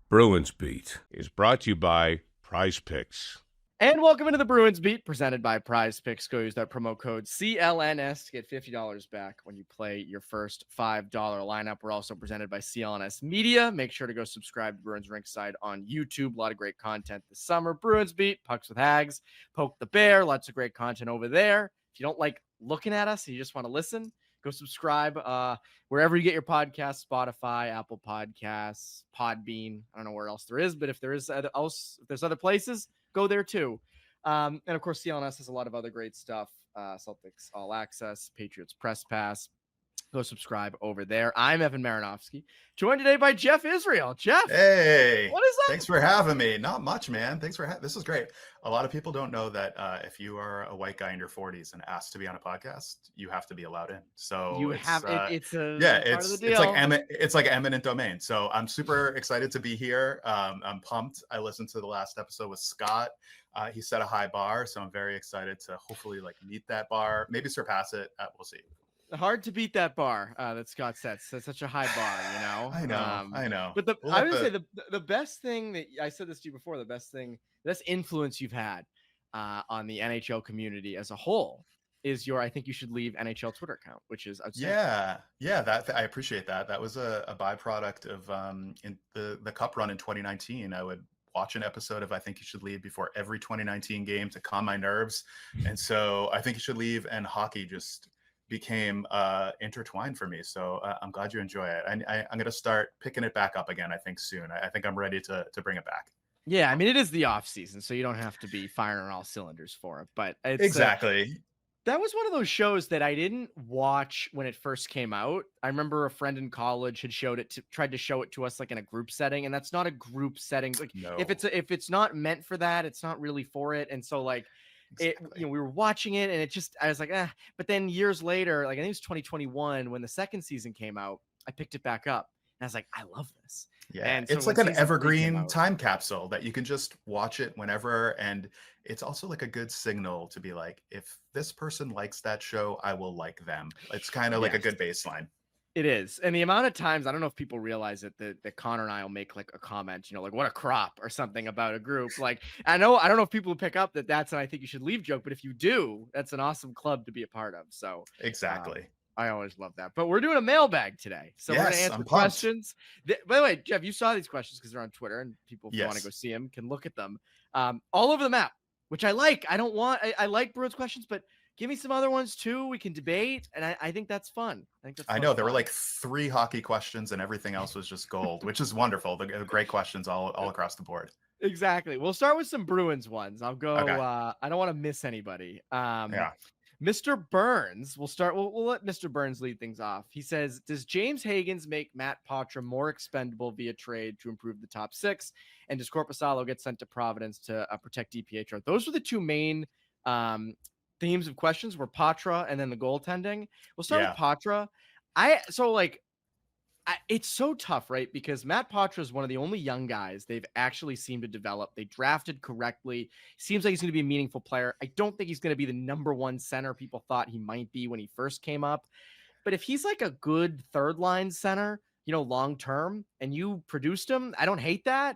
Bruins Beat is brought to you by Prizepicks. And welcome into the Bruins Beat, presented by Prizepicks. Go use that promo code CLNS to get $50 back when you play your first $5 lineup. We're also presented by CLNS Media. Make sure to go subscribe to Bruins Rinkside on YouTube. A lot of great content this summer. Bruins Beat, Pucks with Hags, Poke the Bear. Lots of great content over there. If you don't like looking at us and you just want to listen, go subscribe wherever you get your podcasts, Spotify, Apple Podcasts, Podbean. I don't know where else there is, but if there's other places, go there too. And of course, CLNS has a lot of other great stuff. Celtics All Access, Patriots Press Pass. Go subscribe over there. I'm Evan Marinofsky, joined today by Jeff Israel. Jeff, hey, what is that? Thanks for having me. Not much, man. Thanks for this is great. A lot of people don't know that if you are a white guy in your 40s and asked to be on a podcast, you have to be allowed in. So it's part of the deal. It's like eminent domain. So I'm super excited to be here. I'm pumped. I listened to the last episode with Scott. He set a high bar, so I'm very excited to hopefully meet that bar, maybe surpass it. We'll see. Hard to beat that bar that Scott sets. That's such a high bar, you know. I know. But I would say the best thing that I said this to you before, the best influence you've had on the NHL community as a whole is I think you should leave NHL Twitter account, which is yeah. That I appreciate that. That was a byproduct of in the Cup run in 2019. I would watch an episode of I Think You Should Leave before every 2019 game to calm my nerves, and so I Think You Should Leave and hockey just became intertwined for me. So I'm glad you enjoy it. I'm going to start picking it back up again, I think soon. I think I'm ready to bring it back. Yeah, I mean, it is the off season, so you don't have to be firing on all cylinders for it. But it's, exactly. That was one of those shows that I didn't watch when it first came out. I remember a friend in college had tried to show it to us like in a group setting, and that's not a group setting. Like no. if it's not meant for that, it's not really for it. And so exactly. We were watching it and I was like, but then years later, I think it was 2021 when the second season came out, I picked it back up and I was like, I love this. Yeah. And it's like an evergreen time capsule that you can just watch it whenever. And it's also like a good signal to be like, if this person likes that show, I will like them. It's kind of like a good baseline. It is. And the amount of times, I don't know if people realize it, that Connor and I will make like a comment, like what a crop or something about a group. Like, I don't know if people pick up that's an I Think You Should Leave joke, but if you do, that's an awesome club to be a part of. So exactly. I always love that. But we're doing a mailbag today. So we're going to answer questions. By the way, Jeff, you saw these questions because they're on Twitter and people, if you want to go see them, can look at them all over the map, which I like. I like Bruins questions, but give me some other ones too. We can debate, and I think that's fun. I know there were like 3 hockey questions, and everything else was just gold, which is wonderful. The great questions all across the board. Exactly. We'll start with some Bruins ones. I'll go. Okay. I don't want to miss anybody. Mr. Burns. We'll let Mr. Burns lead things off. He says, "Does James Hagens make Matt Poitras more expendable via trade to improve the top 6? And does Korpisalo get sent to Providence to protect DiPietro?" Those are the 2 main themes of questions were Poitras and then the goaltending. We'll start with Poitras. It's so tough, right? Because Matt Poitras is one of the only young guys they've actually seemed to develop. They drafted correctly. Seems like he's going to be a meaningful player. I don't think he's going to be the number 1 center people thought he might be when he first came up. But if he's like a good third line center, long term, and you produced him, I don't hate that.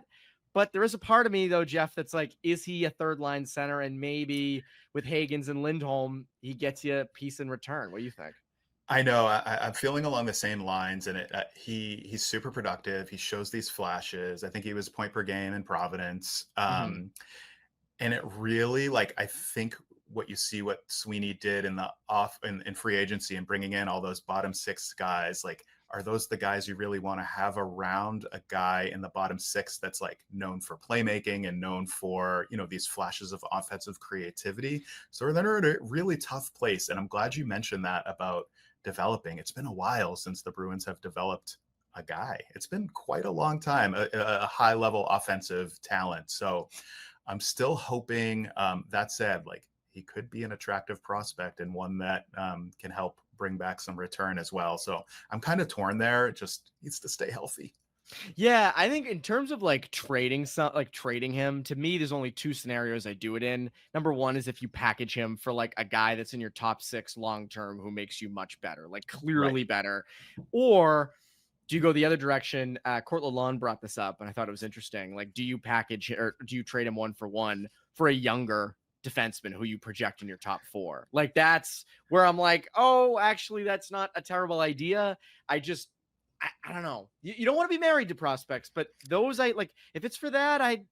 But there is a part of me, though, Jeff, that's like, is he a third-line center? And maybe with Hagens and Lindholm, he gets you a piece in return. What do you think? I know. I'm feeling along the same lines. And he's super productive. He shows these flashes. I think he was point per game in Providence. And it really, I think what you see what Sweeney did in free agency and bringing in all those bottom 6 guys, are those the guys you really want to have around a guy in the bottom 6 that's known for playmaking and known for, these flashes of offensive creativity? So they're in a really tough place. And I'm glad you mentioned that about developing. It's been a while since the Bruins have developed a guy. It's been quite a long time, a high level offensive talent. So I'm still hoping, that said, he could be an attractive prospect and one that can help bring back some return as well. So I'm kind of torn there. It just needs to stay healthy. Yeah, I think in terms of trading him, to me, there's only 2 scenarios I do it in. Number 1 is if you package him for a guy that's in your top 6 long term who makes you much better, clearly better, or do you go the other direction? Court Lalonde brought this up, and I thought it was interesting. Like, do you package or do you trade him 1-for-1 for a younger defenseman who you project in your top 4? Like, that's where I'm like, oh, actually, that's not a terrible idea. I don't know. You don't want to be married to prospects, but those if it's for that, I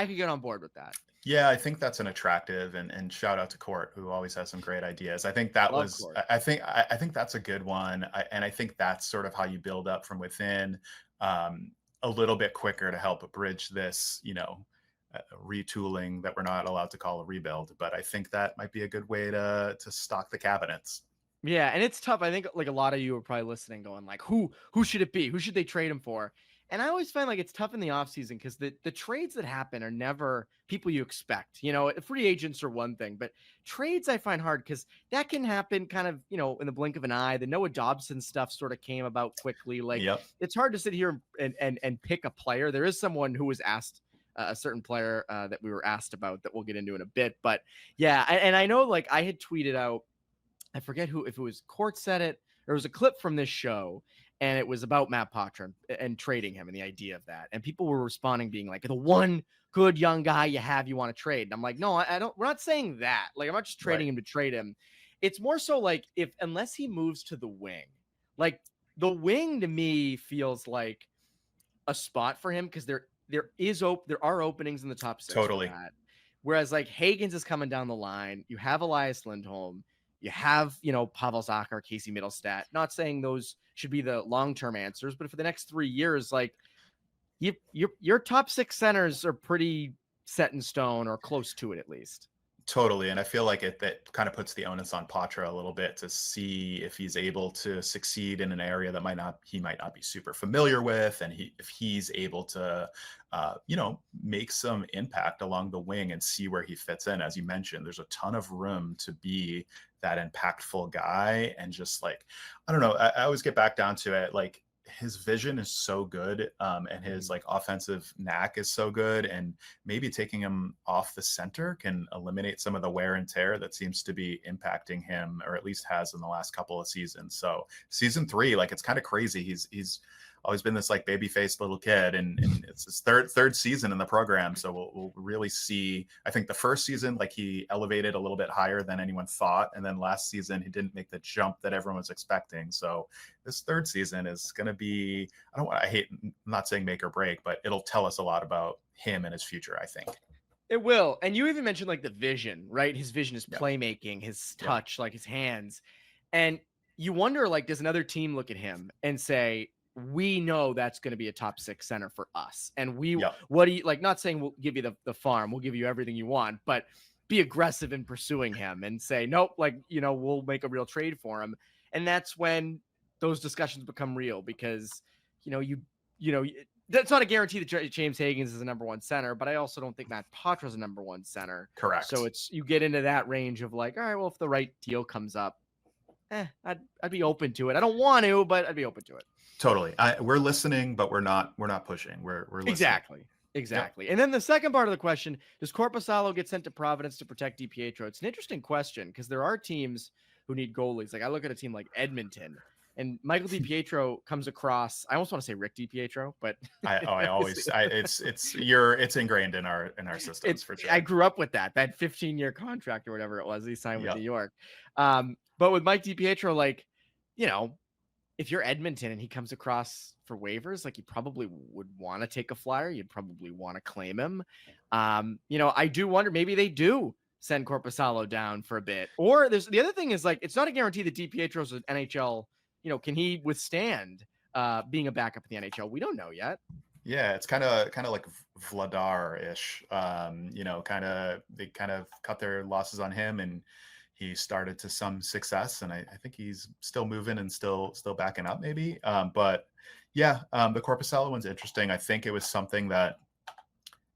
could get on board with that. Yeah, I think that's an attractive and shout out to Court, who always has some great ideas. I think that Love was Court. I think that's a good one. And I think that's sort of how you build up from within a little bit quicker to help bridge this, retooling that we're not allowed to call a rebuild. But I think that might be a good way to stock the cabinets. Yeah, and it's tough. I think like a lot of you are probably listening going like, who should it be? Who should they trade him for? And I always find like it's tough in the offseason because the trades that happen are never people you expect. Free agents are one thing, but trades I find hard because that can happen kind of, in the blink of an eye. The Noah Dobson stuff sort of came about quickly. Like, It's hard to sit here and pick a player. There is someone who was asked, a certain player that we were asked about that we'll get into in a bit. But yeah, and I know like I had tweeted out, I forget if it was Court said it, or it was a clip from this show, and it was about Matt Poitras and trading him and the idea of that. And people were responding being like, the one good young guy you want to trade. And I'm like, no, I don't, we're not saying that. Like, I'm not just trading him to trade him. It's more so like unless he moves to the wing, like the wing to me feels like a spot for him because there are openings in the top 6. Totally. For that. Whereas like Hagens is coming down the line. You have Elias Lindholm. You have, Pavel Zacha or Casey Middlestat. Not saying those should be the long-term answers, but for the next 3 years, like your top 6 centers are pretty set in stone or close to it at least. Totally. And I feel like that kind of puts the onus on Poitras a little bit to see if he's able to succeed in an area that he might not be super familiar with. And if he's able to, make some impact along the wing and see where he fits in. As you mentioned, there's a ton of room to be that impactful guy. And just like, I don't know, I always get back down to it. Like, his vision is so good, and his like offensive knack is so good, and maybe taking him off the center can eliminate some of the wear and tear that seems to be impacting him, or at least has in the last couple of seasons. So season 3, like, it's kind of crazy. He's always been this like baby-faced little kid, and it's his third season in the program. So we'll really see. I think the first season, like, he elevated a little bit higher than anyone thought, and then last season he didn't make the jump that everyone was expecting. So this third season is going to be, I'm not saying make or break, but it'll tell us a lot about him and his future, I think. It will. And you even mentioned like the vision, right? His vision is playmaking, his touch, like his hands. And you wonder, like, does another team look at him and say, we know that's going to be a top 6 center for us. And what do you like, not saying we'll give you the farm, we'll give you everything you want, but be aggressive in pursuing him and say, nope, like, we'll make a real trade for him. And that's when those discussions become real because, that's not a guarantee that James Hagens is a number 1 center, but I also don't think Matt Poitras is a number 1 center. Correct. So you get into that range of like, all right, well, if the right deal comes up, I'd be open to it. I don't want to, but I'd be open to it. Totally. We're listening, but we're not pushing. We're listening. Exactly. Yep. And then the second part of the question, does Korpisalo get sent to Providence to protect DiPietro? It's an interesting question because there are teams who need goalies. Like, I look at a team like Edmonton, and Michael DiPietro comes across. I almost want to say Rick DiPietro, but it's ingrained in our systems for sure. I grew up with that 15-year contract or whatever it was he signed with New York. But with Mike DiPietro, like, if you're Edmonton and he comes across for waivers, like, you probably would want to take a flyer. You'd probably want to claim him. I do wonder, maybe they do send Korpisalo down for a bit. Or the other thing is, like, it's not a guarantee that DiPietro's an NHL. Can he withstand being a backup in the NHL? We don't know yet. Yeah, it's kind of like Vladar-ish. They kind of cut their losses on him, and he started to some success, and I think he's still moving and still backing up maybe. But yeah, the Korpisalo one's interesting. I think it was something that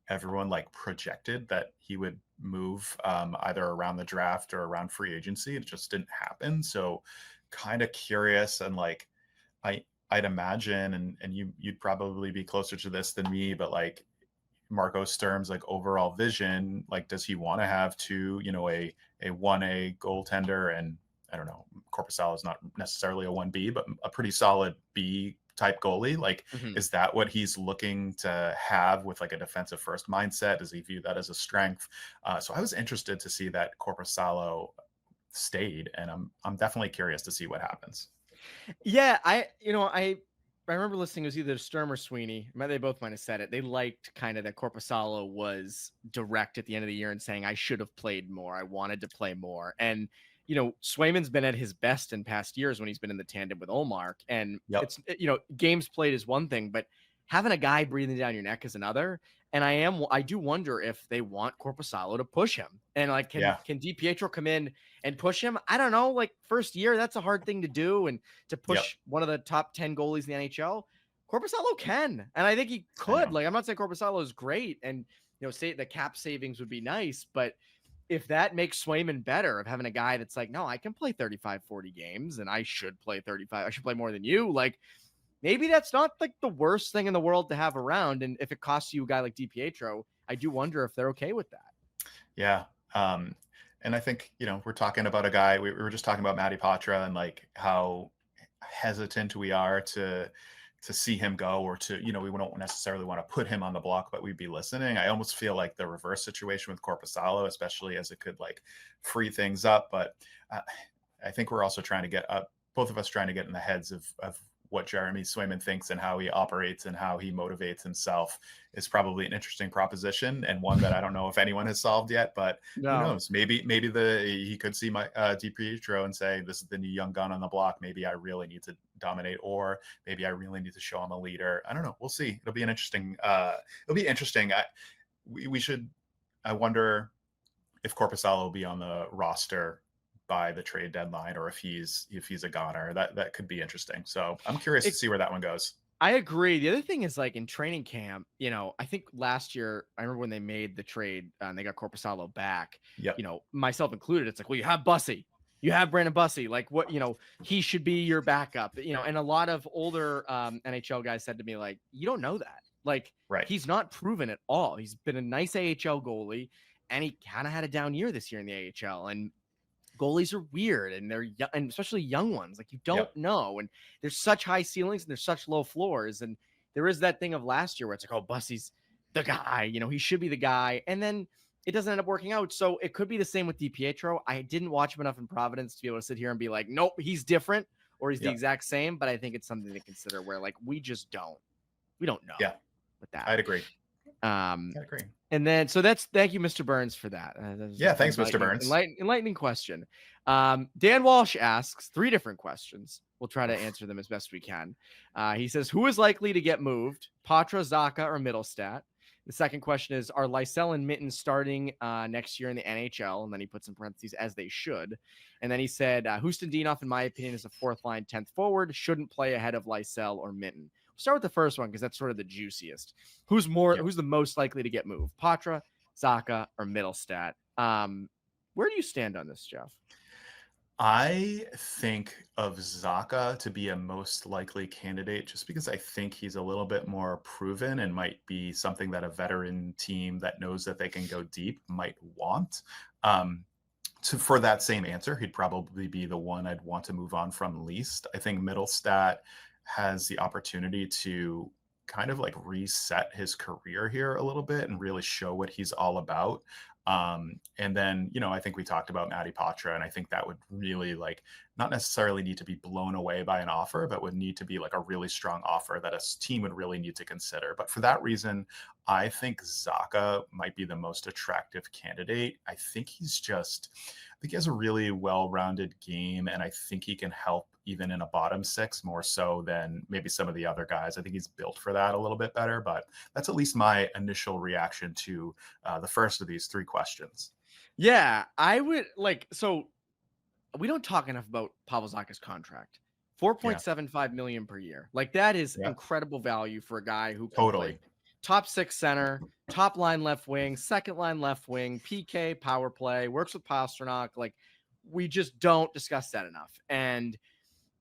everyone like projected that he would move either around the draft or around free agency. It just didn't happen. So kind of curious, and like I'd imagine, and you'd probably be closer to this than me, but like Marco Sturm's like overall vision, like, does he want to have two, a 1A goaltender, and I don't know, Korpisalo is not necessarily a 1B, but a pretty solid B type goalie? Like, Mhm. is that what he's looking to have with like a defensive first mindset? Does he view that as a strength? So I was interested to see that Korpisalo stayed, and I'm definitely curious to see what happens. Yeah, I remember listening. It was either Sturm or Sweeney. They both might have said it. They liked kind of that Korpisalo was direct at the end of the year and saying, "I should have played more. I wanted to play more." And Swayman's been at his best in past years when he's been in the tandem with Olmark. And Yep. it's games played is one thing, but having a guy breathing down your neck is another. And I do wonder if they want Korpisalo to push him. And like, can Yeah. DiPietro come in and push him? I don't know. Like first year, that's a hard thing to do. And to Yep. push one of the top 10 goalies in the NHL, Korpisalo can. And I think he I know. could. Like, I'm not saying Korpisalo is great. And, say the cap savings would be nice. But if that makes Swayman better of having a guy that's like, no, I can play 35, 40 games and I should play 35. I should play more than you. Like, maybe that's not like the worst thing in the world to have around. And if it costs you a guy like DiPietro, I do wonder if they're okay with that. Yeah. And I think, we're talking about a guy, we were just talking about Matty Poitras and like how hesitant we are to see him go, or to, we don't necessarily want to put him on the block, but we'd be listening. I almost feel like the reverse situation with Korpisalo, especially as it could like free things up. But I think we're also trying to get up, both of us trying to get in the heads of what Jeremy Swayman thinks and how he operates and how he motivates himself is probably an interesting proposition, and one that I don't know if anyone has solved yet, but who knows? Maybe he could see my DiPietro and say, this is the new young gun on the block. Maybe I really need to dominate, or maybe I really need to show I'm a leader. I don't know. We'll see. It'll be an interesting. I wonder if Korpisalo will be on the roster by the trade deadline, or if he's a goner. That could be interesting. So I'm curious to see where that one goes. I agree. The other thing is, like, in training camp, I think last year, I remember when they made the trade and they got Korpisalo back, Yep. Myself included, it's like, well, you have Bussy. You have Brandon Bussy. Like, what, he should be your backup, and a lot of older NHL guys said to me, like, you don't know that. Like, right. He's not proven at all. He's been a nice AHL goalie, and he kind of had a down year this year in the AHL. And goalies are weird, and they're young, and especially young ones. Like, you don't know, and there's such high ceilings and there's such low floors. And there is that thing of last year where it's like, oh, Bussy's the guy, he should be the guy, and then it doesn't end up working out. So it could be the same with DiPietro. I didn't watch him enough in Providence to be able to sit here and be like, nope, he's different, or he's the exact same. But I think it's something to consider where, like, we don't know. Yeah, with that, I'd agree. I agree. And then, so thank you, Mr. Burns, for that. Thanks, Mr. Burns. Enlightening question. Dan Walsh asks 3 different questions. We'll try to answer them as best we can. He says, who is likely to get moved? Poitras, Zacha, or Mittelstadt? The second question is, are Lysell and Minten starting next year in the NHL? And then he puts in parentheses, as they should. And then he said, Huston-Dinoff, in my opinion, is a 4th line, 10th forward, shouldn't play ahead of Lysell or Minten. Start with the first one because that's sort of the juiciest. Who's the most likely to get moved? Poitras, Zacha, or Mittelstadt? Where do you stand on this, Jeff? I think of Zacha to be a most likely candidate, just because I think he's a little bit more proven and might be something that a veteran team that knows that they can go deep might want. For that same answer, he'd probably be the one I'd want to move on from least. I think Mittelstadt has the opportunity to kind of like reset his career here a little bit and really show what he's all about. And then, I think we talked about Matty Poitras, and I think that would really, like, not necessarily need to be blown away by an offer, but would need to be like a really strong offer that a team would really need to consider. But for that reason, I think Zacha might be the most attractive candidate. I think he has a really well-rounded game, and I think he can help even in a bottom 6 more so than maybe some of the other guys. I think he's built for that a little bit better, but that's at least my initial reaction to the first of these 3 questions. Yeah, I would so we don't talk enough about Pavel Zacha's contract. $4.75 million per year. Like, that is incredible value for a guy who can play top 6 center, top line left wing, second line left wing, PK, power play, works with Pastrnak. Like, we just don't discuss that enough. And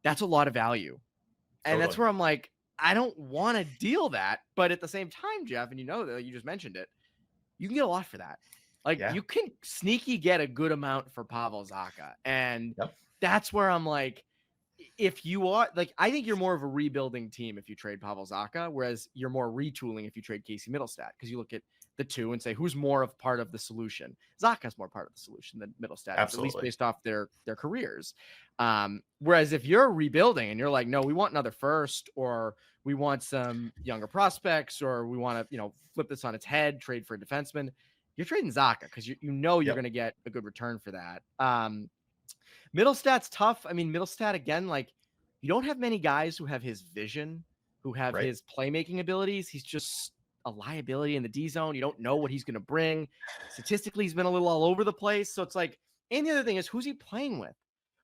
that's a lot of value. And that's where I'm like, I don't want to deal that. But at the same time, Jeff, and that you just mentioned it, you can get a lot for that. Like, you can sneaky get a good amount for Pavel Zacha. And that's where I'm like, if you are like, I think you're more of a rebuilding team if you trade Pavel Zacha, whereas you're more retooling if you trade Casey Middlestat, because you look at the two and say who's more of part of the solution. Zacha's more part of the solution than Middlestat is, at least based off their careers. Whereas if you're rebuilding and you're like, no, we want another first, or we want some younger prospects, or we want to, flip this on its head, trade for a defenseman, you're trading Zacha because you're going to get a good return for that. Middlestat's tough. I mean, Middlestat, again, like, you don't have many guys who have his vision, who have his playmaking abilities. He's just a liability in the D zone. You don't know what he's going to bring. Statistically, he's been a little all over the place. So it's like, and the other thing is, who's he playing with?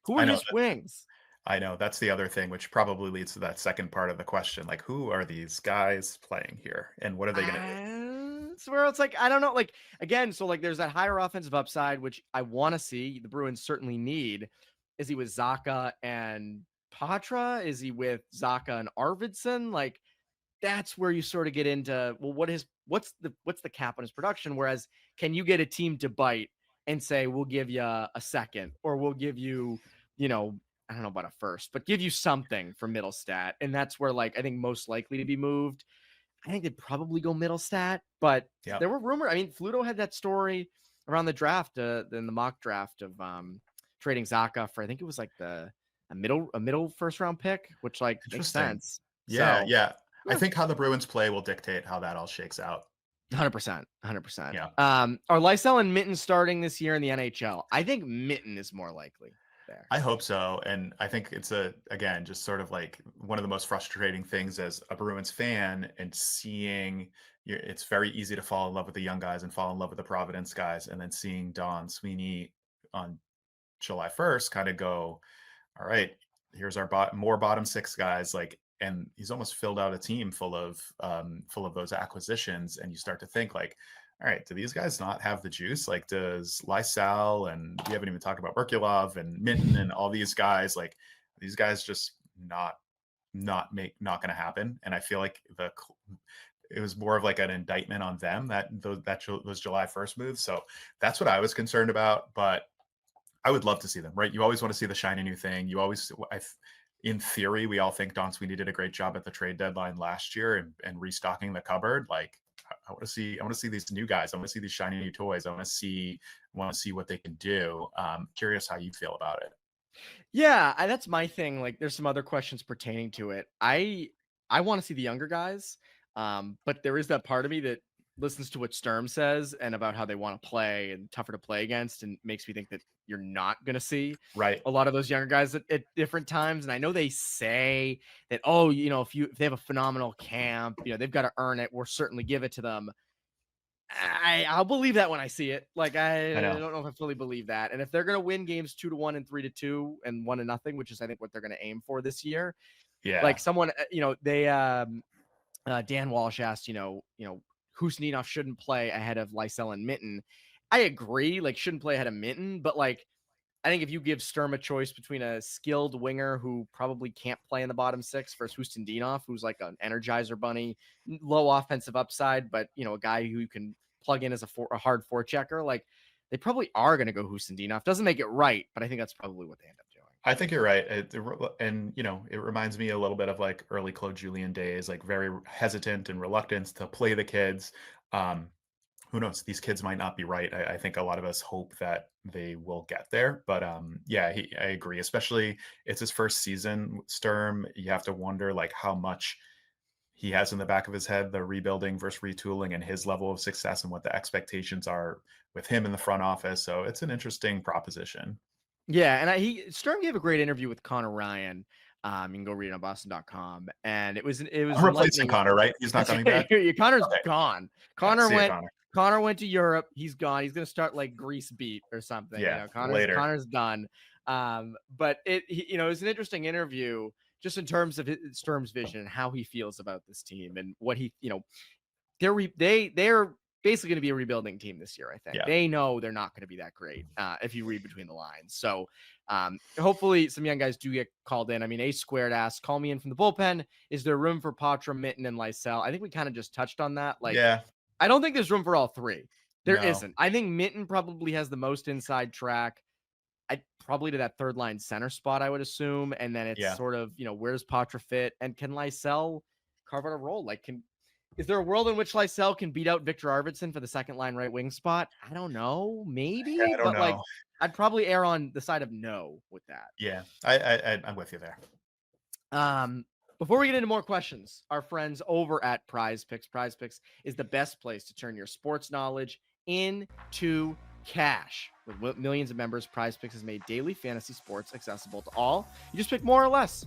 Who are his wings? I know that's the other thing, which probably leads to that second part of the question. Like, who are these guys playing here and what are they going to do? It's where it's like, I don't know. Like, again, so like there's that higher offensive upside, which I want to see. The Bruins certainly need. Is he with Zacha and Poitras? Is he with Zacha and Arvidsson? Like, that's where you sort of get into, well, what's the cap on his production? Whereas, can you get a team to bite and say, we'll give you a second, or we'll give you, I don't know about a first, but give you something for Middlestat. And that's where, like, I think most likely to be moved. I think they'd probably go Middlestat, but there were rumors. I mean, Fluto had that story around the draft, in the mock draft of trading Zacha for, I think it was like a middle first round pick, which like makes sense. Yeah, so, yeah. I think how the Bruins play will dictate how that all shakes out. 100%. Yeah. Are Lysell and Minten starting this year in the NHL? I think Minten is more likely there. I hope so. And I think it's again, just sort of like one of the most frustrating things as a Bruins fan, and seeing it's very easy to fall in love with the young guys and fall in love with the Providence guys. And then seeing Don Sweeney on July 1st kind of go, all right, here's our more bottom six guys. Like, and he's almost filled out a team full of those acquisitions. And you start to think like, all right, do these guys not have the juice? Like, does Lysell, and we haven't even talked about Berkulov and Minten and all these guys, like these guys just not going to happen. And I feel like it was more of like an indictment on them that those July 1st moves. So that's what I was concerned about, but I would love to see them, right? You always want to see the shiny new thing. In theory, we all think Don Sweeney did a great job at the trade deadline last year and restocking the cupboard. Like, I want to see these new guys. I want to see these shiny new toys. I want to see what they can do. Curious how you feel about it. Yeah, that's my thing. Like, there's some other questions pertaining to it. I want to see the younger guys, but there is that part of me that listens to what Sturm says and about how they want to play and tougher to play against, and makes me think that you're not going to see a lot of those younger guys at different times. And I know they say that, if they have a phenomenal camp, they've got to earn it. We'll certainly give it to them. I'll believe that when I see it. Like, I don't know if I fully believe that. And if they're going to win games 2-1 and 3-2 and 1-0, which is, I think, what they're going to aim for this year. Yeah. Like someone, they, Dan Walsh asked, Jeannot shouldn't play ahead of Lysell and Minten. I agree, like, shouldn't play ahead of Minten, but like, I think if you give Sturm a choice between a skilled winger who probably can't play in the bottom six versus Jeannot, who's like an energizer bunny, low offensive upside, but a guy who you can plug in as a hard forechecker, like, they probably are going to go Jeannot. Doesn't make it right, but I think that's probably what they end up doing. I think you're right. And it reminds me a little bit of like early Claude Julien days, like very hesitant and reluctant to play the kids. Who knows? These kids might not be right. I think a lot of us hope that they will get there. But I agree. Especially it's his first season, Sturm. You have to wonder like how much he has in the back of his head, the rebuilding versus retooling, and his level of success and what the expectations are with him in the front office. So it's an interesting proposition. Yeah, and Sturm gave a great interview with Connor Ryan. You can go read it on Boston.com, and it was replacing Connor, right? He's not coming back. Connor's gone. Connor went to Europe. He's gone. He's gonna start like Grease Beat or something. Yeah, Connor's done. But it was an interesting interview just in terms of Sturm's vision and how he feels about this team and what they're basically going to be a rebuilding team this year. I think they know they're not going to be that great if you read between the lines. So hopefully some young guys do get called in. I mean, A Squared asked, call me in from the bullpen. Is there room for Poitras, Minten, and Lysell? I think we kind of just touched on that. Like, I don't think there's room for all three. There isn't. I think Minten probably has the most inside track. probably to that third line center spot, I would assume. And then it's sort of, where does Poitras fit? And can Lysell carve out a role? Like, is there a world in which Lysell can beat out Victor Arvidsson for the second line right wing spot? I don't know. Maybe. Yeah, I don't know. Like, I'd probably err on the side of no with that. Yeah, I'm with you there. Before we get into more questions, our friends over at Prizepicks. Prizepicks is the best place to turn your sports knowledge into cash. With millions of members, Prizepicks has made daily fantasy sports accessible to all. You just pick more or less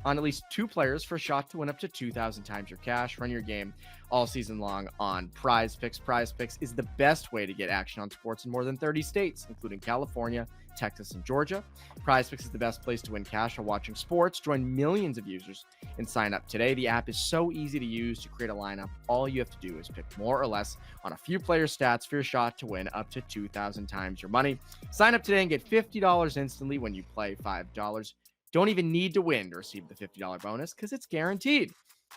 on at least 2 players for a shot to win up to 2,000 times your cash. Run your game all season long on Prizepicks. Prizepicks is the best way to get action on sports in more than 30 states, including California, Texas, and Georgia. Prizepicks is the best place to win cash while watching sports. Join millions of users and sign up today. The app is so easy to use to create a lineup. All you have to do is pick more or less on a few player stats for your shot to win up to 2,000 times your money. Sign up today and get $50 instantly when you play $5. Don't even need to win to receive the $50 bonus because it's guaranteed.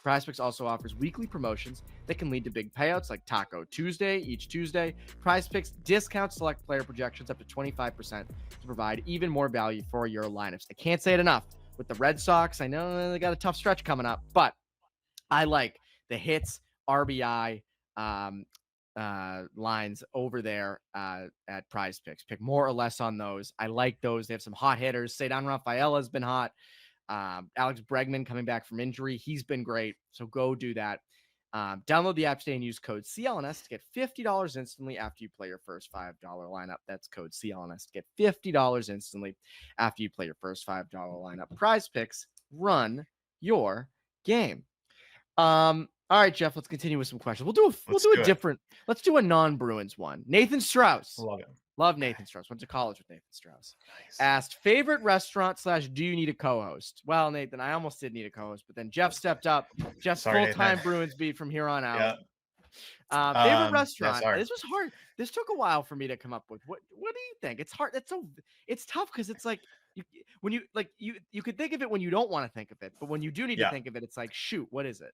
Prizepicks also offers weekly promotions that can lead to big payouts like Taco Tuesday each Tuesday. Prizepicks discounts select player projections up to 25% to provide even more value for your lineups. I can't say it enough. With the Red Sox, I know they got a tough stretch coming up, but I like the hits, RBI, lines over there at Prizepicks. Pick more or less on those. I like those. They have some hot hitters. Cedar Rafaela has been hot. Alex Bregman coming back from injury. He's been great. So go do that. Download the app today and use code CLNS to get $50 instantly after you play your first $5 lineup. That's code CLNS to get $50 instantly after you play your first $5 lineup. Prizepicks, run your game. All right, Jeff, let's continue with some questions. Let's do a non-Bruins one. Nathan Strauss. Love it. Love Nathan Strauss. Went to college with Nathan Strauss. Nice. Asked, favorite restaurant / do you need a co-host? Well, Nathan, I almost did need a co-host, but then Jeff stepped up. Jeff's full-time Bruins beat from here on out. Yeah. Favorite restaurant. This was hard. This took a while for me to come up with. What do you think? It's hard. It's tough because it's like you could think of it when you don't want to think of it, but when you do need to think of it, it's like, shoot, what is it?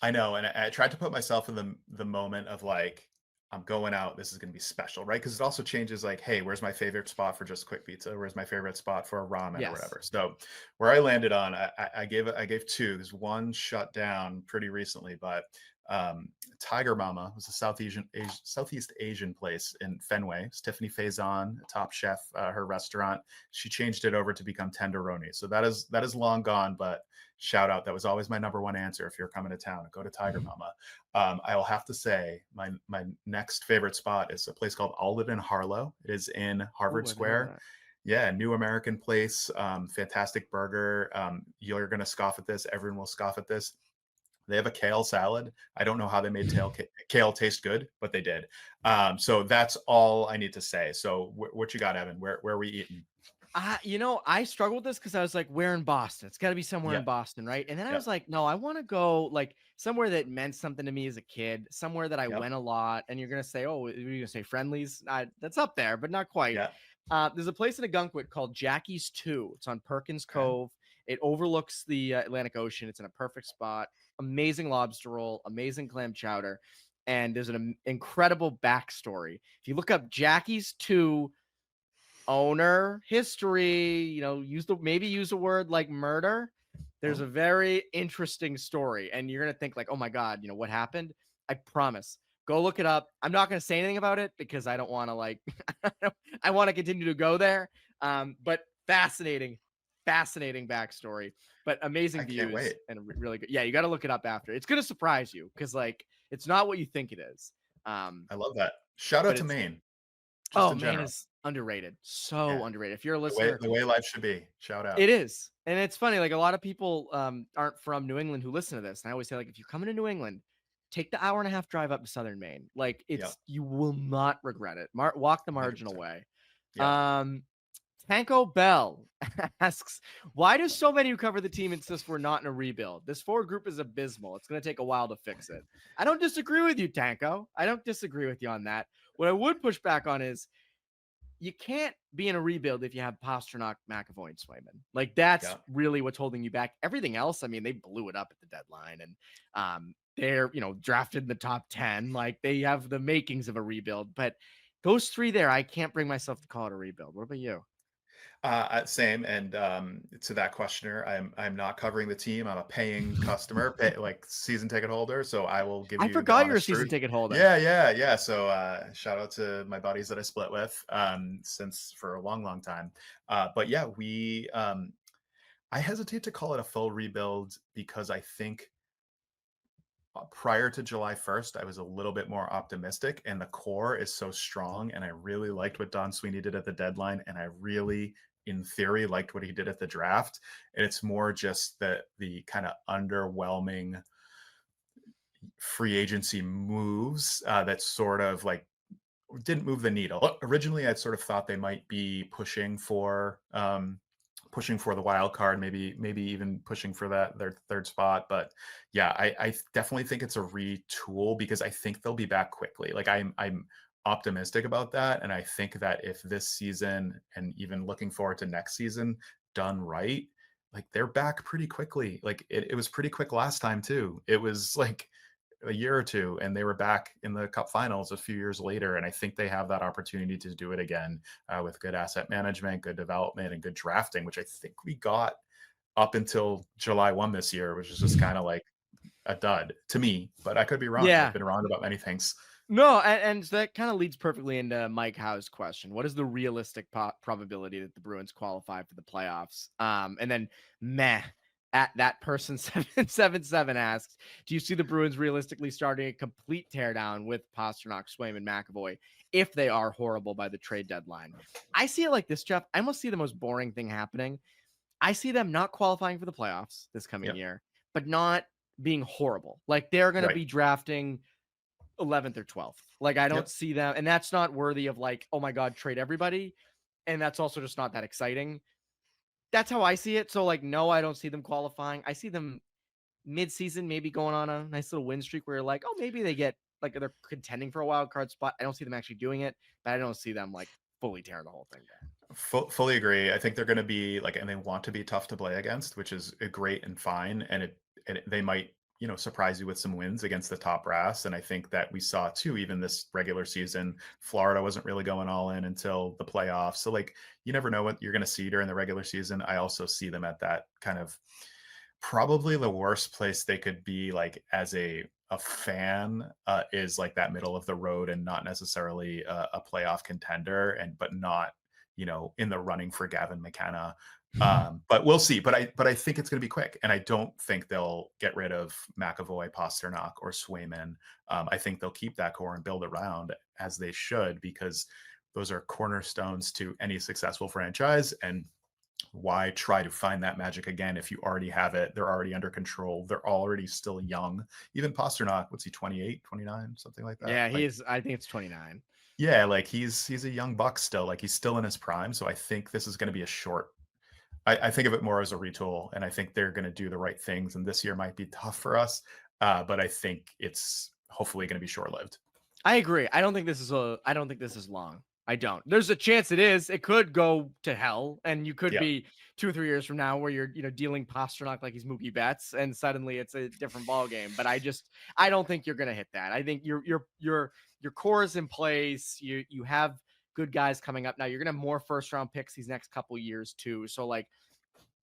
I know, and I tried to put myself in the moment of like, I'm going out, this is going to be special, right? Because it also changes like, hey, where's my favorite spot for just quick pizza? Where's my favorite spot for a ramen or whatever? So where I landed on, I gave 2. There's one shut down pretty recently, but Tiger Mama was a Southeast Asian place in Fenway. It's Tiffany Faison, top chef, her restaurant. She changed it over to become Tenderoni. So that is long gone, but shout out. That was always my number one answer. If you're coming to town, go to Tiger Mama. I will have to say my next favorite spot is a place called Alden in Harlow. It is in Harvard Square. Yeah, new American place. Fantastic burger. You're going to scoff at this. Everyone will scoff at this. They have a kale salad. I don't know how they made kale taste good, but they did. So that's all I need to say. So what you got, Evan? Where are we eating? I struggled with this because I was like, where in Boston? It's got to be somewhere in Boston, right? And then I was like, no, I want to go like somewhere that meant something to me as a kid, somewhere that I went a lot. And you're going to say, oh, you're going to say Friendly's? That's up there, but not quite. There's a place in Agunquit called Jackie's 2. It's on Perkins Cove. It overlooks the Atlantic Ocean. It's in a perfect spot. Amazing lobster roll, amazing clam chowder. And there's an incredible backstory. If you look up Jackie's 2 owner history, use the word like murder. There's a very interesting story. And you're going to think like, oh my God, what happened? I promise. Go look it up. I'm not going to say anything about it because I don't want to I want to continue to go there. But fascinating backstory, but amazing views and really good. Yeah, you got to look it up after. It's going to surprise you because it's not what you think it is. I love that. Shout out to Maine. Maine is underrated. So underrated. If you're a listener, the way life should be. Shout out. It is. And it's funny, like a lot of people aren't from New England who listen to this. And I always say, like, if you're coming to New England, take the 1.5-hour drive up to Southern Maine. Like you will not regret it. Walk the marginal 100%. Way. Tanko Bell asks, why do so many who cover the team insist we're not in a rebuild? This forward group is abysmal. It's going to take a while to fix it. I don't disagree with you, Tanko. I don't disagree with you on that. What I would push back on is you can't be in a rebuild if you have Pastrnak, McAvoy, and Swayman. Like that's really what's holding you back. Everything else, I mean, they blew it up at the deadline and they're, drafted in the top 10. Like they have the makings of a rebuild, but those 3 there, I can't bring myself to call it a rebuild. What about you? Same. And to that questioner, I'm not covering the team. I'm a paying customer, like season ticket holder. So I will give I you the forgot you're a honest season truth. ticket holder. Yeah. So shout out to my buddies that I split with since for a long time. But yeah, I hesitate to call it a full rebuild because I think prior to July 1st, I was a little bit more optimistic, and the core is so strong. And I really liked what Don Sweeney did at the deadline, and I really, in theory, liked what he did at the draft. And it's more just the kind of underwhelming free agency moves that sort of like didn't move the needle. Originally, I sort of thought they might be pushing for the wild card, maybe even pushing for that their third spot. But yeah, I definitely think it's a retool because I think they'll be back quickly. Like I'm optimistic about that, and I think that if this season and even looking forward to next season done right, like they're back pretty quickly. Like it was pretty quick last time too. It was like a year or two and they were back in the cup finals a few years later, and I think they have that opportunity to do it again with good asset management, good development, and good drafting, which I think we got up until July 1 this year, which is just kind of like a dud to me, but I could be wrong. I've Yeah. been wrong about many things. No, and so that kind of leads perfectly into Mike Howe's question. What is the realistic probability that the Bruins qualify for the playoffs? And then meh at that person 777 asks, do you see the Bruins realistically starting a complete teardown with Pastrnak, Swayman, McAvoy if they are horrible by the trade deadline? I see it like this, Jeff. I almost see the most boring thing happening. I see them not qualifying for the playoffs this coming Yep. year, but not being horrible. Like they're going to Right. be drafting 11th or 12th. Like I don't Yep. see them, and that's not worthy of like, oh my god, trade everybody. And that's also just not that exciting. That's how I see it. So like, no, I don't see them qualifying. I see them mid-season, maybe going on a nice little win streak where you're like, oh, maybe they get like they're contending for a wild card spot. I don't see them actually doing it, but I don't see them like fully tearing the whole thing down. Fully agree. I think they're going to be like, and they want to be tough to play against, which is great and fine. They might, surprise you with some wins against the top brass. And I think that we saw too, even this regular season, Florida wasn't really going all in until the playoffs. So like, you never know what you're going to see during the regular season. I also see them at that kind of probably the worst place they could be like as a fan is like that middle of the road and not necessarily a playoff contender but not in the running for Gavin McKenna. But we'll see. But I think it's going to be quick, and I don't think they'll get rid of McAvoy, Pastrnak, or Swayman. I think they'll keep that core and build around as they should, because those are cornerstones to any successful franchise. And why try to find that magic again if you already have it? They're already under control. They're already still young. Even Pastrnak, what's he, 28, 29, something like that? Yeah, he like, is. I think it's 29. Yeah, like he's a young buck still. Like he's still in his prime. So I think this is going to be a short. I think of it more as a retool, and I think they're going to do the right things. And this year might be tough for us, but I think it's hopefully going to be short-lived. I agree. I don't think this is long. I don't. There's a chance it is. It could go to hell, and you could Yeah. be 2 or 3 years from now where you're, dealing Pastrnak like he's Mookie Betts, and suddenly it's a different ball game. But I don't think you're gonna hit that. I think your core is in place. You have good guys coming up now. You're gonna have more first round picks these next couple years too. So like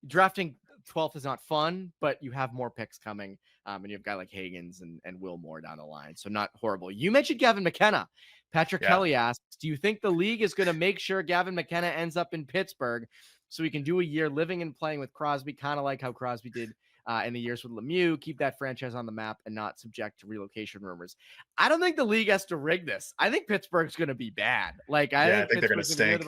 drafting 12th is not fun, but you have more picks coming. And you have a guy like Hagens and Will Moore down the line. So not horrible. You mentioned Gavin McKenna. Patrick Kelly asks, do you think the league is going to make sure Gavin McKenna ends up in Pittsburgh so he can do a year living and playing with Crosby, kind of like how Crosby did in the years with Lemieux, keep that franchise on the map and not subject to relocation rumors? I don't think the league has to rig this. I think Pittsburgh's going to be bad. Like I think they're going to stink.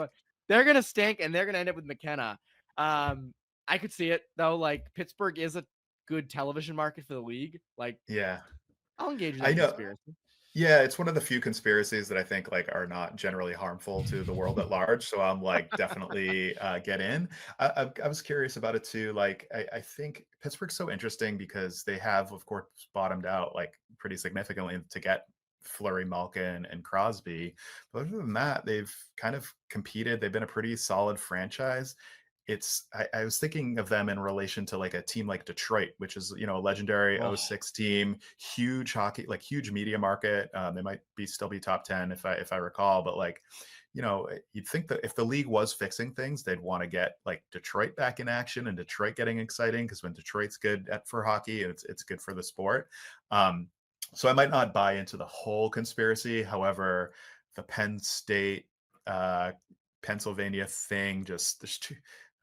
They're going to stink, and they're going to end up with McKenna. I could see it though. Like Pittsburgh is a good television market for the league. Like, yeah, I'll engage in that I know. conspiracy. Yeah, it's one of the few conspiracies that I think like are not generally harmful to the world at large. So I'm like definitely get in. I was curious about it too. Like I think Pittsburgh's so interesting because they have, of course, bottomed out like pretty significantly to get Fleury, Malkin, and Crosby. But other than that, they've kind of competed. They've been a pretty solid franchise. I was thinking of them in relation to like a team like Detroit, which is, a legendary Oh. 06 team, huge hockey, like huge media market. They might still be top 10 if I recall, but like, you'd think that if the league was fixing things, they'd want to get like Detroit back in action and Detroit getting exciting, because when Detroit's good for hockey, it's good for the sport. So I might not buy into the whole conspiracy. However, the Penn State, Pennsylvania thing, just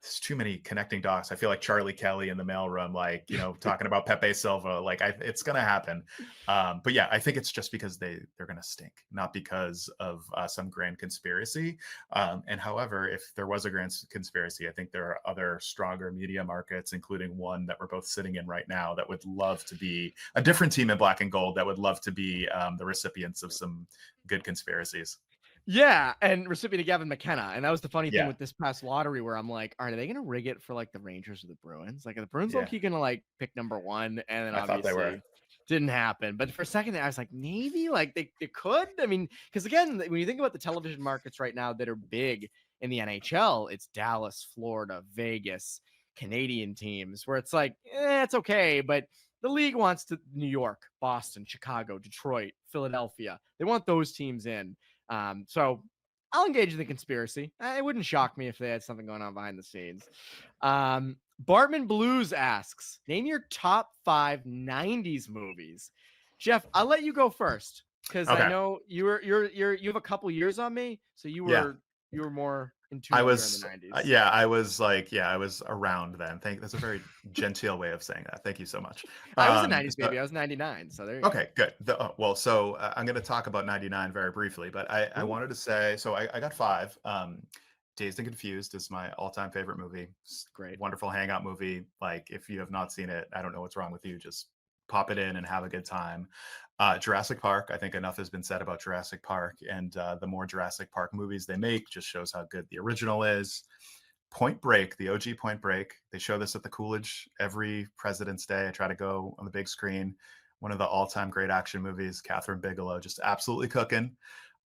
there's too many connecting dots. I feel like Charlie Kelly in the mailroom, like, talking about Pepe Silva, like it's going to happen. But yeah, I think it's just because they're going to stink, not because of some grand conspiracy. And however, if there was a grand conspiracy, I think there are other stronger media markets, including one that we're both sitting in right now, that would love to be a different team in black and gold, that would love to be the recipients of some good conspiracies. Yeah, and recipient of Gavin McKenna. And that was the funny thing Yeah. with this past lottery, where I'm like, are they going to rig it for like the Rangers or the Bruins? Like, are the Bruins Yeah. low-key going to like pick number one? And then I thought they were. obviously didn't happen. But for a second there, I was like, maybe like they could. I mean, because again, when you think about the television markets right now that are big in the NHL, it's Dallas, Florida, Vegas, Canadian teams, where it's like, it's okay, but the league wants to New York, Boston, Chicago, Detroit, Philadelphia. They want those teams in. So I'll engage in the conspiracy. It wouldn't shock me if they had something going on behind the scenes. Bartman Blues asks, name your top 5 90s movies. Jeff, I'll let you go first, because I know you have a couple years on me, so you were more in tune during the 90s. I was around then. That's a very genteel way of saying that. Thank you so much. I was a 90s baby. I was 99. So there you go. Okay, good. So I'm going to talk about 99 very briefly, but I wanted to say, so I got 5. Dazed and Confused is my all-time favorite movie. It's great. Wonderful hangout movie. Like, if you have not seen it, I don't know what's wrong with you. Just pop it in and have a good time. Jurassic Park. I think enough has been said about Jurassic Park, and the more Jurassic Park movies they make just shows how good the original is. Point Break, the OG Point Break. They show this at the Coolidge every President's Day. I try to go on the big screen. One of the all-time great action movies. Catherine Bigelow, just absolutely cooking.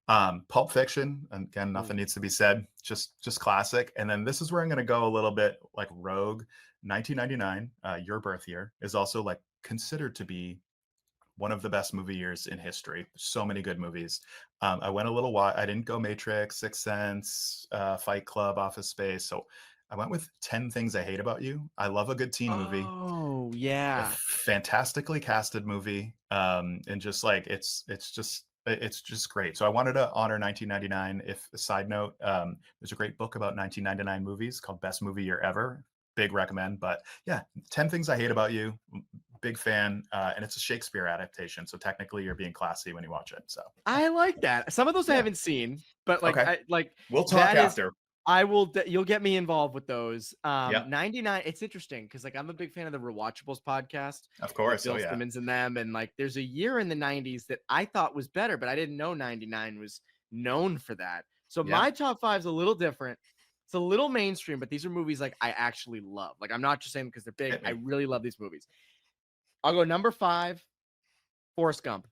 Pulp Fiction, again, nothing needs to be said. Just classic. And then this is where I'm going to go a little bit like rogue. 1999, your birth year, is also like considered to be one of the best movie years in history. So many good movies. I went a little wide. I didn't go Matrix, Sixth Sense, Fight Club, Office Space. So I went with 10 Things I Hate About You. I love a good teen movie. Oh, yeah. Fantastically casted movie. And just like, it's just great. So I wanted to honor 1999. If a side note, there's a great book about 1999 movies called Best Movie Year Ever. Big recommend. But yeah, 10 Things I Hate About You. Big fan. And it's a Shakespeare adaptation. So technically you're being classy when you watch it. So I like that. Some of those I haven't seen, but like, okay. We'll talk that after. I will. You'll get me involved with those. 99. It's interesting because like I'm a big fan of the Rewatchables podcast. Of course, Bill Simmons and them, and like there's a year in the 90s that I thought was better, but I didn't know 99 was known for that. So my top 5 is a little different. It's a little mainstream, but these are movies like I actually love. Like I'm not just saying because they're big. I really love these movies. I'll go number 5, Forrest Gump.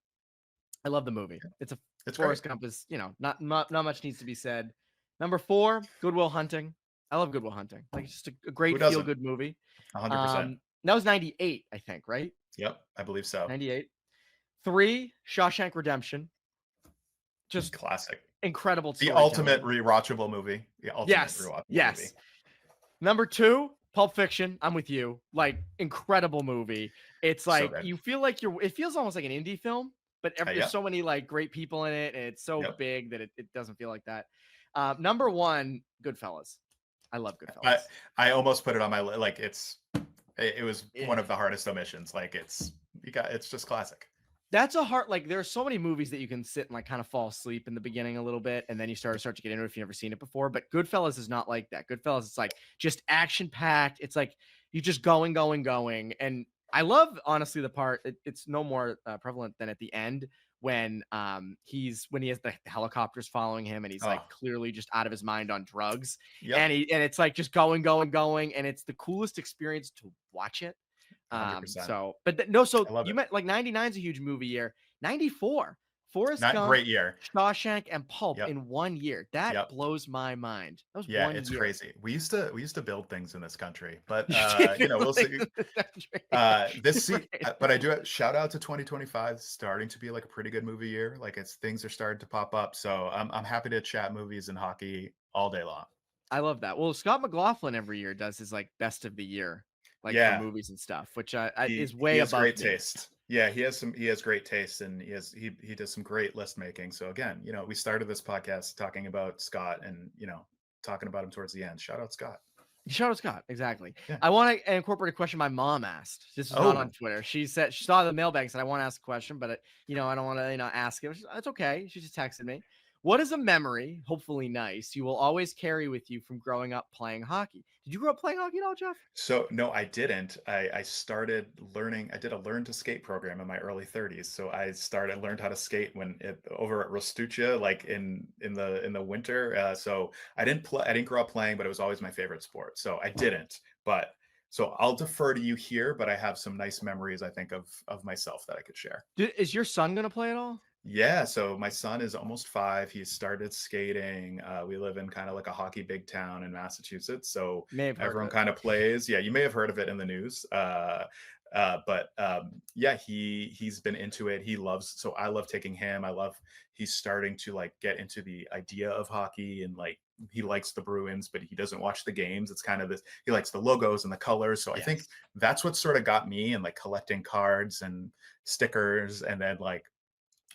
I love the movie. It's Forrest Gump is, not much needs to be said. Number 4, Good Will Hunting. I love Good Will Hunting. Like, it's just a great feel-good movie. 100%. That was 98, I think, right? Yep, I believe so. 98. 3, Shawshank Redemption. Just classic. Incredible. The ultimate rewatchable movie. Yes. Movie. Number 2, Pulp Fiction. I'm with you. Like, incredible movie. It's like, you feel like it feels almost like an indie film, but there's so many like great people in it, and it's so big that it doesn't feel like that. Number 1, Goodfellas. I love Goodfellas. I almost put it on my like. It was one of the hardest omissions. Like it's just classic. That's a hard, like, there are so many movies that you can sit and like kind of fall asleep in the beginning a little bit, and then you start to get into it if you've never seen it before. But Goodfellas is not like that. Goodfellas, it's like just action packed. It's like you just going, and I love honestly the part. It's no more prevalent than at the end when he has the helicopters following him, and he's like clearly just out of his mind on drugs, and it's like just going, and it's the coolest experience to watch it. 100%. You meant like 99 is a huge movie year. 94, Forrest Not Gump, great year. Shawshank, and Pulp Yep. in 1 year. That Yep. blows my mind. That was Yeah, 1 it's year. crazy. We used to build things in this country, but You know, we'll see. This Right. but I do shout out to 2025 starting to be like a pretty good movie year. Like it's things are starting to pop up. So I'm happy to chat movies and hockey all day long. I love that. Well, Scott McLaughlin every year does his like best of the year, like for Yeah, movies and stuff, which is he way has above great me. taste. Yeah, he has great taste, and he does some great list making. So again, we started this podcast talking about Scott, and talking about him towards the end. Shout out Scott. Shout out Scott, exactly. Yeah. I want to incorporate a question my mom asked. This is not on Twitter. She said she saw the mailbag, said I want to ask a question, but I don't want to ask it. It's okay. She just texted me. What is a memory, hopefully nice, you will always carry with you from growing up playing hockey? Did you grow up playing hockey at all, Jeff? So no, I didn't. I started learning. I did a learn to skate program in my early 30s. So I learned how to skate over at Rostucha, like in the winter. So I didn't play. I didn't grow up playing, but it was always my favorite sport. So I didn't. But so I'll defer to you here. But I have some nice memories, I think, of myself that I could share. Is your son gonna play at all? Yeah, so my son is almost 5. He started skating. We live in kind of like a hockey big town in Massachusetts, so everyone kind of plays. Yeah, you may have heard of it in the news. But yeah, he's been into it. He loves. So I love taking him. He's starting to like get into the idea of hockey, and like he likes the Bruins, but he doesn't watch the games. It's kind of this. He likes the logos and the colors. So I think that's what sort of got me, and like collecting cards and stickers, and then like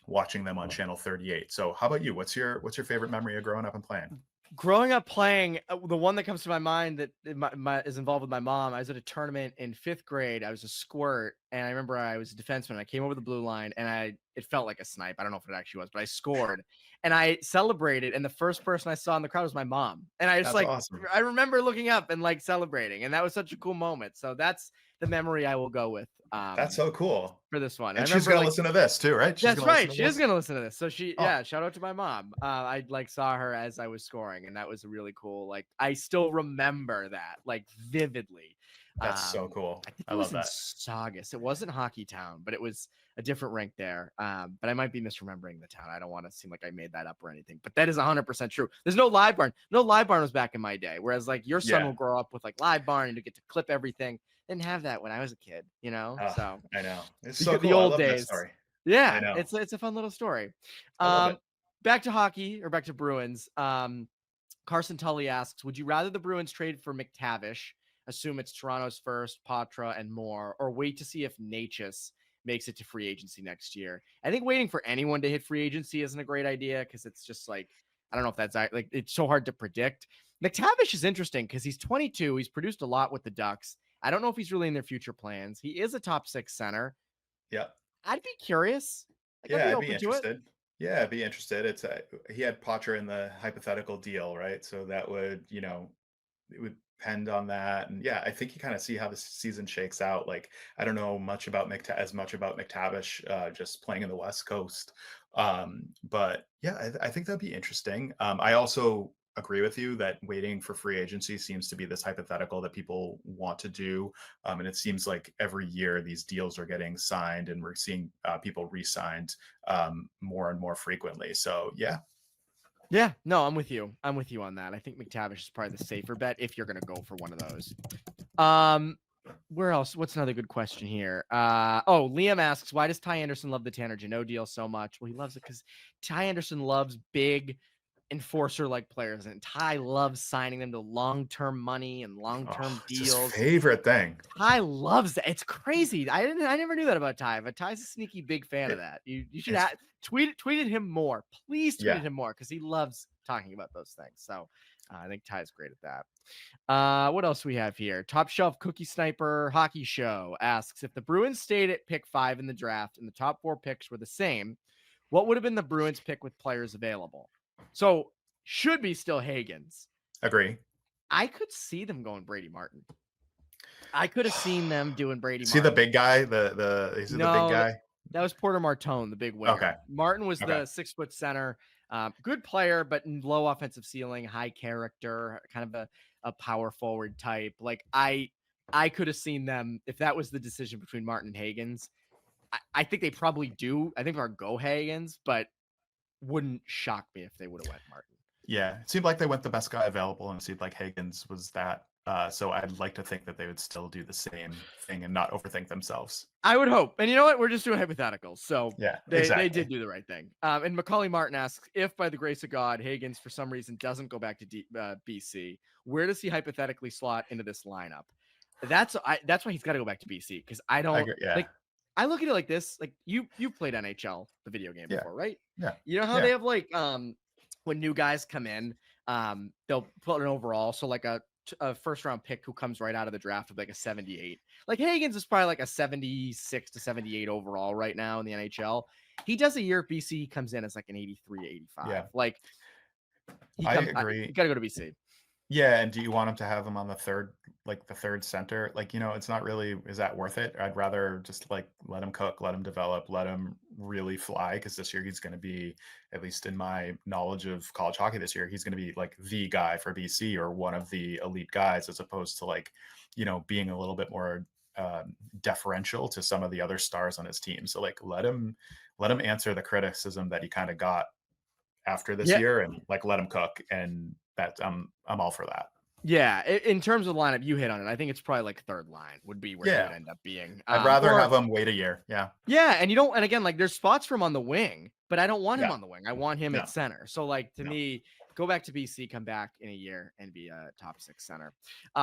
watching them on channel 38. So how about you? What's your favorite memory of growing up and playing? Growing up playing, the one that comes to my mind that is involved with my mom. I was at a tournament in 5th grade. I was a squirt, and I remember I was a defenseman. I came over the blue line, and it felt like a snipe. I don't know if it actually was, but I scored, and I celebrated. And the first person I saw in the crowd was my mom, and I just awesome. I remember looking up and like celebrating, and that was such a cool moment. So that's the memory I will go with. That's so cool for this one. And she's gonna listen to this too, right? That's right. She is gonna listen to this. So shout out to my mom. I like saw her as I was scoring, and that was really cool. Like I still remember that like vividly. That's so cool. I think it was in Saugus. It wasn't Hockey Town, but it was a different rink there. But I might be misremembering the town. I don't want to seem like I made that up or anything. But that is 100% true. There's no live barn. No live barn was back in my day. Whereas like your son will grow up with like live barn and you get to clip everything. Didn't have that when I was a kid, so I know it's so cool. The old days. Story. Yeah, it's a fun little story. Back to hockey or back to Bruins. Carson Tully asks, would you rather the Bruins trade for McTavish, assume it's Toronto's first, Poitras, and more, or wait to see if Necas makes it to free agency next year? I think waiting for anyone to hit free agency isn't a great idea because it's just like, I don't know if that's like, it's so hard to predict. McTavish is interesting because he's 22. He's produced a lot with the Ducks. I don't know if he's really in their future plans. He is a top 6 center. Yeah. I'd be curious. I'd be interested. Yeah, I'd be interested. It's he had Poitras in the hypothetical deal, right? So that would, it would depend on that. And yeah, I think you kind of see how the season shakes out. Like, I don't know much about as much about McTavish, just playing in the West Coast. But yeah, I think that'd be interesting. I also agree with you that waiting for free agency seems to be this hypothetical that people want to do. And it seems like every year these deals are getting signed and we're seeing people re-signed more and more frequently. So yeah. Yeah, no, I'm with you. I'm with you on that. I think McTavish is probably the safer bet if you're going to go for one of those. Where else? What's another good question here? Liam asks, why does Ty Anderson love the Tanner Jeannot deal so much? Well, he loves it because Ty Anderson loves big enforcer like players, and Ty loves signing them to long-term money and long-term deals. His favorite thing. Ty loves that. It's crazy. I never knew that about Ty, but Ty's a sneaky big fan of that. You should tweet him more. Please tweet him more because he loves talking about those things. So I think Ty's great at that. What else we have here? Top Shelf Cookie Sniper Hockey Show asks, if the Bruins stayed at pick 5 in the draft and the top 4 picks were the same, what would have been the Bruins pick with players available? So should be still Hagens. Agree. I could see them going Brady Martin. I could have seen them doing Brady Martin. See the big guy? The big guy? That was Porter Martone, the big winger. Okay. Martin was the 6-foot center. Good player, but low offensive ceiling, high character, kind of a power forward type. Like I could have seen them if that was the decision between Martin and Hagens. I think they probably do. I think our go Hagens, but wouldn't shock me if they would have went Martin. Yeah, it seemed like they went the best guy available, and it seemed like Hagens was that. So I'd like to think that they would still do the same thing and not overthink themselves. I would hope. And you know what? We're just doing hypotheticals. So Yeah, they exactly. did do the right thing. And Macaulay Martin asks, if by the grace of God, Hagens for some reason doesn't go back to BC, where does he hypothetically slot into this lineup? That's why he's got to go back to BC, because I don't like. I look at it like this. Like you've played NHL, the video game before, right? Yeah. You know how they have like when new guys come in, they'll put an overall. So like a first round pick who comes right out of the draft with like a 78. Like Hagens is probably like a 76 to 78 overall right now in the NHL. He does a year at BC, he comes in as like an 83, 85. Yeah. Like I agree. You got to go to BC. Yeah, and do you want him to have him on the third center? Like, it's not really, is that worth it? I'd rather just like let him cook, let him develop, let him really fly, because this year he's going to be, at least in my knowledge of college hockey this year, he's going to be like the guy for BC or one of the elite guys, as opposed to like, being a little bit more deferential to some of the other stars on his team. So like let him answer the criticism that he kind of got after this year, and like let him cook, and that I'm all for that. Yeah, in terms of the lineup, you hit on it. I think it's probably like third line would be where he would end up being. I'd rather have him wait a year. Yeah. Yeah, and and again, like there's spots for him on the wing, but I don't want him on the wing. I want him at center. So like to me, go back to BC, come back in a year and be a top 6 center.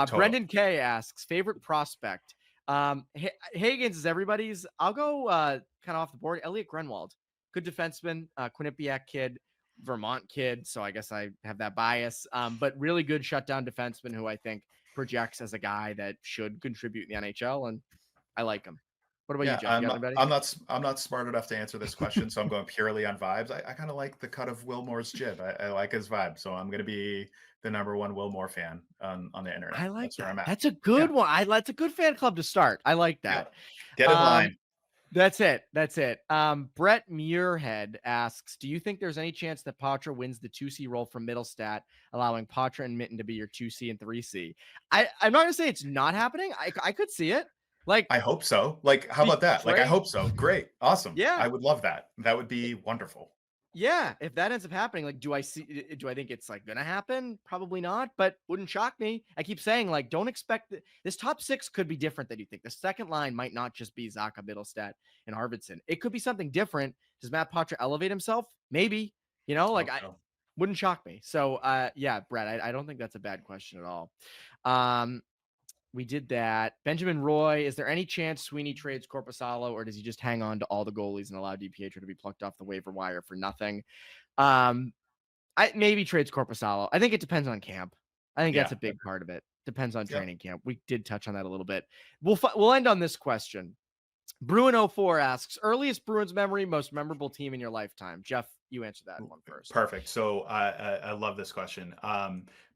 Brendan K asks, favorite prospect. Hagens is everybody's. I'll go kind of off the board. Elliot Grenwald, good defenseman, Quinnipiac kid, Vermont kid, so I guess I have that bias, but really good shutdown defenseman who I think projects as a guy that should contribute in the NHL, and I like him. What about you, Jeff? I'm not smart enough to answer this question, so I'm going purely on vibes. I kind of like the cut of Wilmore's jib. I like his vibe, so I'm going to be the number 1 Wilmore fan on the internet. I like that. That's a good one. That's a good fan club to start. I like that. Get in line. That's it. Brett Muirhead asks, do you think there's any chance that Poitras wins the 2C role from Middlestat, allowing Poitras and Minten to be your 2C and 3C? I'm not going to say it's not happening. I could see it. Like, I hope so. Like, how about that? Like, I hope so. Great. Awesome. Yeah. I would love that. That would be wonderful. Yeah, if that ends up happening, like, do I think it's like gonna happen? Probably not, but wouldn't shock me. I keep saying, like, don't expect this top 6 could be different than you think. The second line might not just be Zacha, Middlestat, and Arvidsson. It could be something different. Does Matt Poitras elevate himself? Maybe. I wouldn't shock me. So, yeah, Brett, I don't think that's a bad question at all. We did that. Benjamin Roy, is there any chance Sweeney trades Korpisalo, or does he just hang on to all the goalies and allow DiPietro to be plucked off the waiver wire for nothing? Maybe trades Korpisalo. I think it depends on camp. I think that's a big part of it. Depends on training camp. We did touch on that a little bit. We'll end on this question. Bruin04 asks, earliest Bruins memory, most memorable team in your lifetime. Jeff, you answer that one first. Perfect. So I love this question.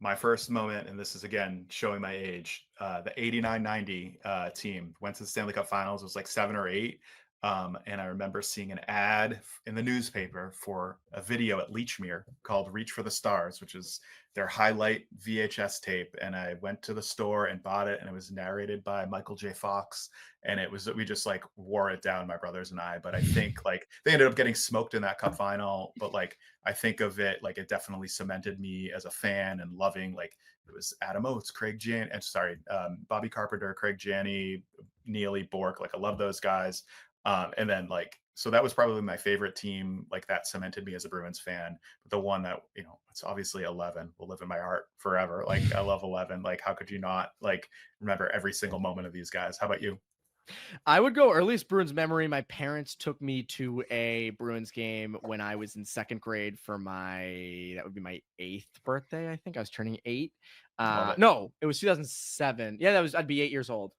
My first moment, and this is again showing my age, the 89-90 team went to the Stanley Cup Finals. It was like 7 or 8. And I remember seeing an ad in the newspaper for a video at Leechmere called Reach for the Stars, which is their highlight VHS tape. And I went to the store and bought it, and it was narrated by Michael J. Fox. And we just like wore it down, my brothers and I. But I think like they ended up getting smoked in that cup final. But like, I think of it, like it definitely cemented me as a fan and loving, like it was Adam Oates, Bobby Carpenter, Craig Janney, Neely, Bork. Like I love those guys. And then like, so that was probably my favorite team. Like that cemented me as a Bruins fan. But the one that, it's obviously 11 will live in my heart forever. Like I love 11. Like, how could you not like remember every single moment of these guys? How about you? I would go earliest Bruins memory. My parents took me to a Bruins game when I was in 2nd grade for that would be my 8th birthday. I think I was turning 8. No, it was 2007. Yeah, I'd be 8 years old.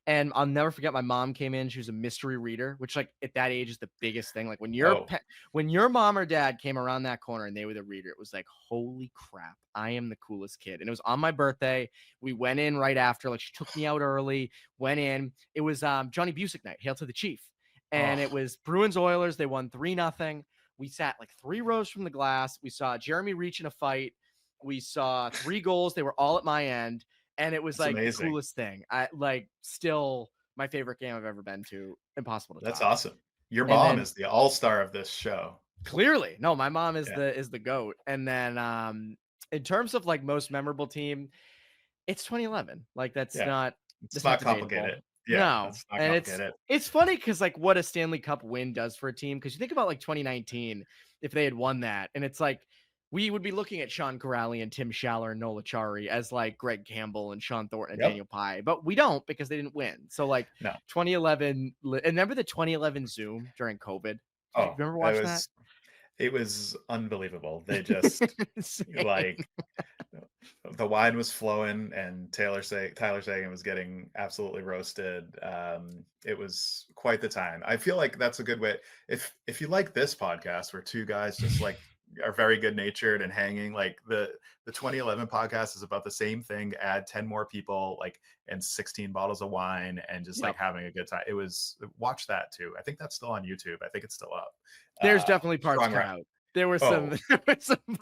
And I'll never forget, my mom came in. She was a mystery reader, which like at that age is the biggest thing. Like when your mom or dad came around that corner and they were the reader, it was like, holy crap, I am the coolest kid. And it was on my birthday. We went in right after, like she took me out early, went in. It was Johnny Busick night, Hail to the Chief. And it was Bruins Oilers. They won 3-0. We sat like 3 rows from the glass. We saw Jeremy Reach in a fight. We saw 3 goals. They were all at my end. And it was like amazing. The coolest thing. I like still my favorite game I've ever been to. Impossible to That's top. awesome. Your And mom then- is the all-star of this show. Clearly. No, my mom is Yeah. the GOAT. And then in terms of like most memorable team, it's 2011. Like that's Yeah. not It's that's not debatable. complicated. Yeah, No. it's not And complicated. it's funny because like what a Stanley Cup win does for a team. Because you think about like 2019, if they had won that, and it's like we would be looking at Sean Corrali and Tim Schaller and Nola Chari as like Greg Campbell and Sean Thornton and Yep. Daniel Pye, but we don't because they didn't win. So like No. 2011, and remember the 2011 Zoom during COVID? Did you remember watching that? It was unbelievable. They just like the wine was flowing and Tyler Sagan was getting absolutely roasted. It was quite the time. I feel like that's a good way. If you like this podcast where two guys just like are very good natured and hanging, like the 2011 podcast is about the same thing. Add 10 more people, like, and 16 bottles of wine and just like having a good time. Watch that too. I think that's still on YouTube. I think it's still up. There's definitely parts cut out. There were some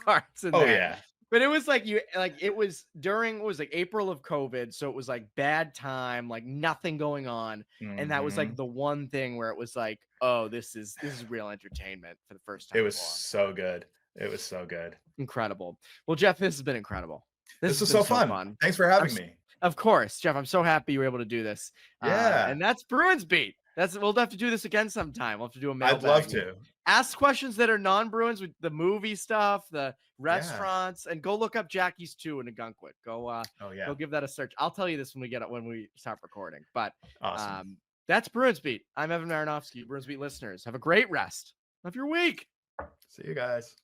parts in there. Yeah. But it was like it was during like April of COVID, so it was like bad time, like nothing going on, and that was like the one thing where it was like, oh, this is real entertainment for the first time. It was so good. It was so good. Incredible. Well, Jeff, this has been incredible. This was so fun. Thanks for having me. Of course, Jeff. I'm so happy you were able to do this. Yeah. And that's Bruins Beat. We'll have to do this again sometime. We'll have to do a mailbag. I'd love to. Ask questions that are non-Bruins with the movie stuff, the restaurants, and go look up Jackie's 2 in Agunquit. Go give that a search. I'll tell you this when we stop recording. But awesome. That's Bruins Beat. I'm Evan Marinofsky. Bruins Beat listeners, have a great rest of your week. See you guys.